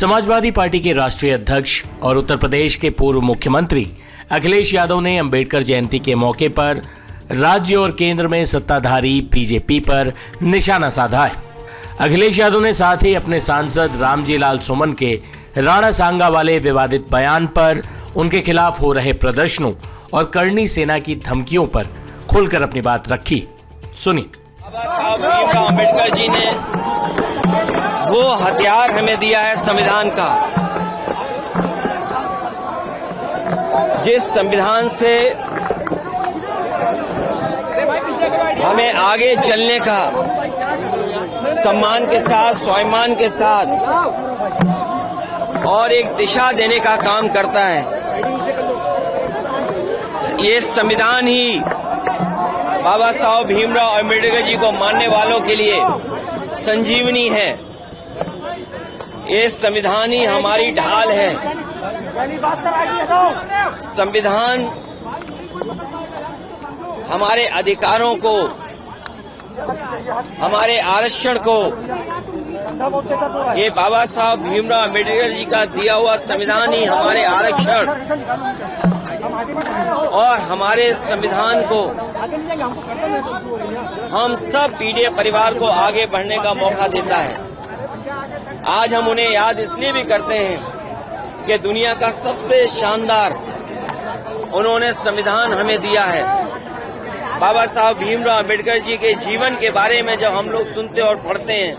Samajwadi party के राष्ट्रीय अध्यक्ष और उत्तर प्रदेश के पूर्व मुख्यमंत्री अखिलेश यादव ने अंबेडकर जयंती के मौके पर राज्य और केंद्र में सत्ताधारी बीजेपी पर निशाना साधा है। अखिलेश यादव ने साथ ही अपने सांसद रामजी लाल सुमन के राणा सांगा वाले विवादित बयान पर उनके खिलाफ हो रहे प्रदर्शनों और करनी सेना की धमकियों पर खुलकर अपनी बात रखी। सुनिए। अम्बेडकर जी ने वो हथियार हमें दिया है संविधान का, जिस संविधान से हमें आगे चलने का सम्मान के साथ, स्वाभिमान के साथ और एक दिशा देने का काम करता है। ये संविधान ही बाबा साहब भीमराव अम्बेडकर जी को मानने वालों के लिए संजीवनी है। ये संविधान ही हमारी ढाल है। संविधान हमारे अधिकारों को, हमारे आरक्षण को, ये बाबा साहब भीमराव अम्बेडकर जी का दिया हुआ संविधान ही हमारे आरक्षण और हमारे संविधान को, हम सब पीढ़ी परिवार को आगे बढ़ने का मौका देता है। आज हम उन्हें याद इसलिए भी करते हैं कि दुनिया का सबसे शानदार उन्होंने संविधान हमें दिया है। बाबा साहब भीमराव अम्बेडकर जी के जीवन के बारे में जब हम लोग सुनते और पढ़ते हैं,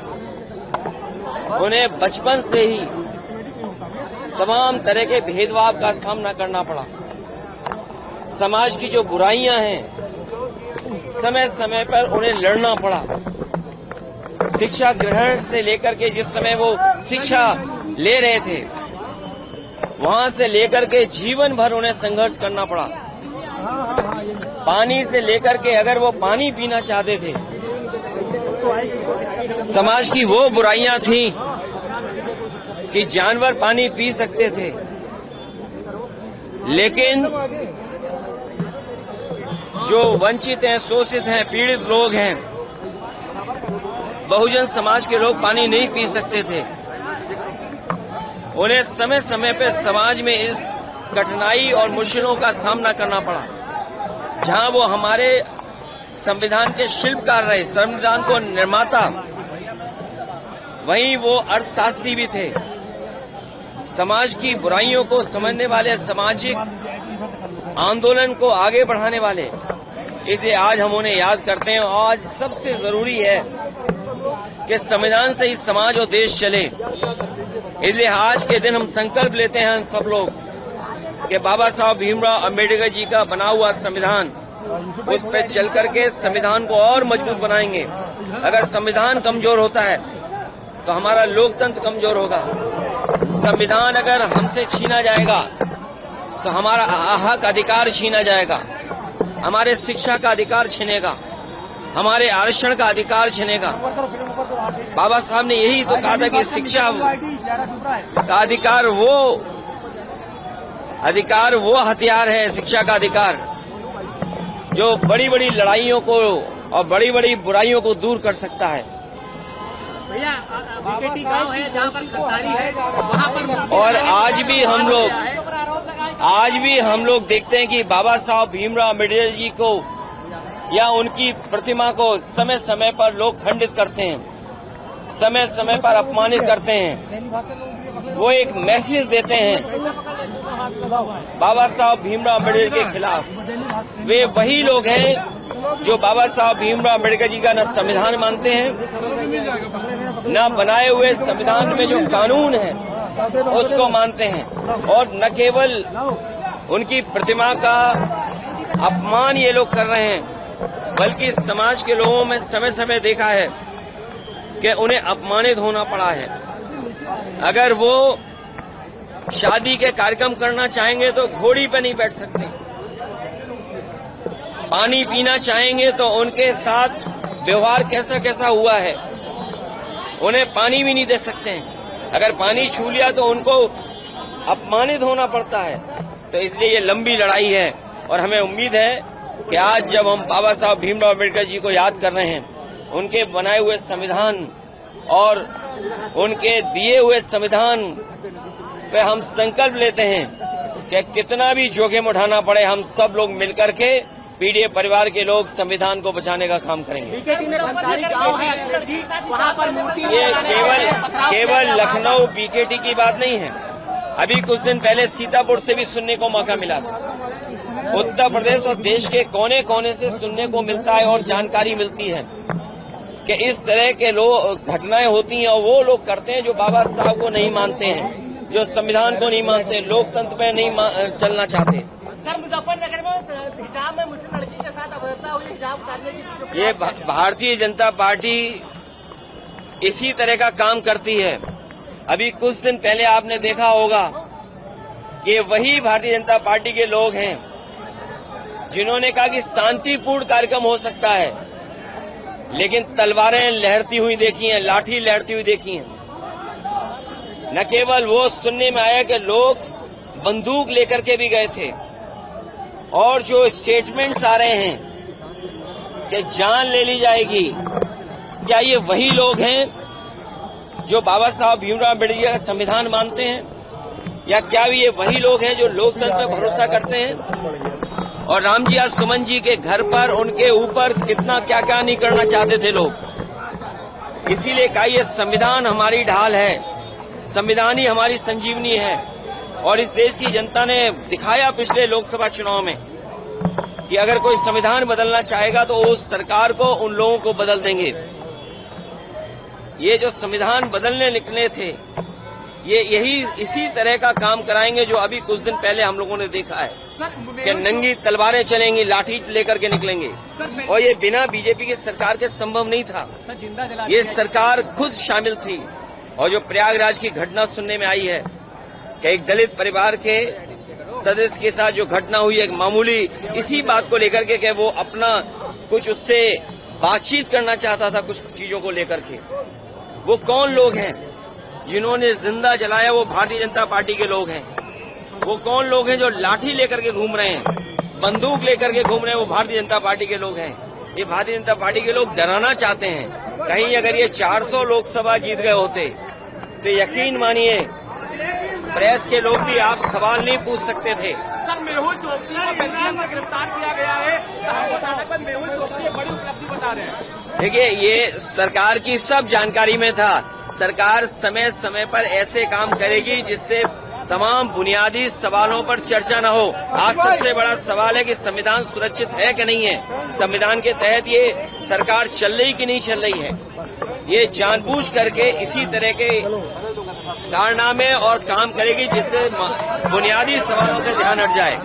उन्हें बचपन से ही तमाम तरह के भेदभाव का सामना करना पड़ा। समाज की जो बुराइयां हैं, समय समय पर उन्हें लड़ना पड़ा। शिक्षा ग्रहण से लेकर के जिस समय वो शिक्षा ले रहे थे, वहां से लेकर के जीवन भर उन्हें संघर्ष करना पड़ा। पानी से लेकर के अगर वो पानी पीना चाहते थे, समाज की वो बुराइयां थी कि जानवर पानी पी सकते थे, लेकिन जो वंचित हैं, शोषित हैं, पीड़ित लोग हैं, बहुजन समाज के लोग पानी नहीं पी सकते थे। उन्हें समय समय पर समाज में इस कठिनाई और मुश्किलों का सामना करना पड़ा। जहां वो हमारे संविधान के शिल्पकार रहे, संविधान को निर्माता, वहीं वो अर्थशास्त्री भी थे। समाज की बुराइयों को समझने वाले, सामाजिक आंदोलन को आगे बढ़ाने वाले, इसे आज हम उन्हें याद करते हैं। आज सबसे जरूरी है कि संविधान से ही समाज और देश चले। इसलिए आज के दिन हम संकल्प लेते हैं सब लोग कि बाबा साहब भीमराव अम्बेडकर जी का बना हुआ संविधान, उस पर चल करके संविधान को और मजबूत बनाएंगे। अगर संविधान कमजोर होता है तो हमारा लोकतंत्र कमजोर होगा। संविधान अगर हमसे छीना जाएगा तो हमारा हक अधिकार छीना जाएगा, हमारे शिक्षा का अधिकार छिनेगा, हमारे आरक्षण का अधिकार छिनेगा। बाबा साहब ने यही तो कहा था कि शिक्षा का अधिकार वो हथियार है, शिक्षा का अधिकार, जो बड़ी बड़ी लड़ाइयों को और बड़ी बड़ी बुराइयों को दूर कर सकता है। गांव है जहां पर खतारी है, वहां पर और आज भी हम लोग देखते हैं कि बाबा साहब भीमराव अम्बेडकर जी को या उनकी प्रतिमा को समय समय पर लोग खंडित करते हैं, समय समय पर अपमानित करते हैं। वो एक मैसेज देते हैं बाबा साहब भीमराव अम्बेडकर के खिलाफ। वे वही लोग हैं जो बाबा साहब भीमराव अम्बेडकर जी का न संविधान मानते हैं, न बनाए हुए संविधान में जो कानून है उसको मानते हैं, और न केवल उनकी प्रतिमा का अपमान ये लोग कर रहे हैं, बल्कि समाज के लोगों में समय समय देखा है कि उन्हें अपमानित होना पड़ा है। अगर वो शादी के कार्यक्रम करना चाहेंगे तो घोड़ी पे नहीं बैठ सकते, पानी पीना चाहेंगे तो उनके साथ व्यवहार कैसा कैसा हुआ है, उन्हें पानी भी नहीं दे सकते हैं। अगर पानी छू लिया तो उनको अपमानित होना पड़ता है। तो इसलिए ये लंबी लड़ाई है और हमें उम्मीद है कि आज जब हम बाबा साहब भीमराव अम्बेडकर जी को याद कर रहे हैं, उनके बनाए हुए संविधान और उनके दिए हुए संविधान पे हम संकल्प लेते हैं कि कितना भी जोखिम उठाना पड़े, हम सब लोग मिलकर के पीडीएफ परिवार के लोग संविधान को बचाने का काम करेंगे। ये केवल लखनऊ बीकेटी की बात नहीं है। अभी कुछ दिन पहले सीतापुर से भी सुनने को मौका मिला था। उत्तर प्रदेश और देश के कोने कोने से सुनने को मिलता है और जानकारी मिलती है कि इस तरह के घटनाएं होती हैं और वो लोग करते हैं जो बाबा साहब को नहीं मानते हैं, जो संविधान को नहीं मानते, लोकतंत्र में नहीं चलना चाहते। सर, मुजफ्फरनगर में हिजाब में मुस्लिम लड़की के साथ अभद्रता हुई, हिजाब उतारने की ये भारतीय जनता पार्टी इसी तरह का काम करती है। अभी कुछ दिन पहले आपने देखा होगा कि वही भारतीय जनता पार्टी के लोग हैं जिन्होंने कहा कि शांतिपूर्ण कार्यक्रम हो सकता है, लेकिन तलवारें लहरती हुई देखी हैं, लाठी लहरती हुई देखी हैं। न केवल वो सुनने में आया कि लोग बंदूक लेकर के भी गए थे, और जो स्टेटमेंट्स आ रहे हैं कि जान ले ली जाएगी, क्या ये वही लोग हैं जो बाबा साहब भीमराव अम्बेडकर का संविधान मानते हैं, या क्या ये वही लोग हैं जो लोकतंत्र में भरोसा करते हैं? और रामजी आज सुमन जी के घर पर उनके ऊपर कितना क्या क्या नहीं करना चाहते थे लोग। इसीलिए कहा ये संविधान हमारी ढाल है, संविधान ही हमारी संजीवनी है। और इस देश की जनता ने दिखाया पिछले लोकसभा चुनाव में कि अगर कोई संविधान बदलना चाहेगा तो उस सरकार को, उन लोगों को बदल देंगे। ये जो संविधान बदलने निकले थे, ये इसी तरह का काम कराएंगे जो अभी कुछ दिन पहले हम लोगों ने देखा है कि नंगी तलवारें चलेंगी, लाठी लेकर के निकलेंगे। और ये बिना बीजेपी की सरकार के संभव नहीं था। ये सरकार खुद शामिल थी। और जो प्रयागराज की घटना सुनने में आई है कि एक दलित परिवार के सदस्य के साथ जो घटना हुई, एक मामूली इसी बात को लेकर के कि वो अपना कुछ उससे बातचीत करना चाहता था कुछ चीजों को लेकर के। वो कौन लोग हैं जिन्होंने जिंदा जलाया? वो भारतीय जनता पार्टी के लोग हैं। वो कौन लोग हैं जो लाठी लेकर के घूम रहे हैं, बंदूक लेकर के घूम रहे हैं? वो भारतीय जनता पार्टी के लोग हैं। ये भारतीय जनता पार्टी के लोग डराना चाहते हैं। कहीं अगर ये 400 लोकसभा जीत गए होते तो यकीन मानिए प्रेस के लोग भी आप सवाल नहीं पूछ सकते थे। सर, मेहुल चोकसी को गिरफ्तार किया गया है, मेहुल चोकसी बड़ी उपलब्धि बता रहे हैं। देखिए, ये सरकार की सब जानकारी में था। सरकार समय समय पर ऐसे काम करेगी जिससे तमाम बुनियादी सवालों पर चर्चा न हो। आज सबसे बड़ा सवाल है कि संविधान सुरक्षित है कि नहीं है, संविधान के तहत ये सरकार चल रही कि नहीं चल रही है। ये जानबूझ करके इसी तरह के कारनामे और काम करेगी जिससे बुनियादी सवालों से ध्यान हट जाए।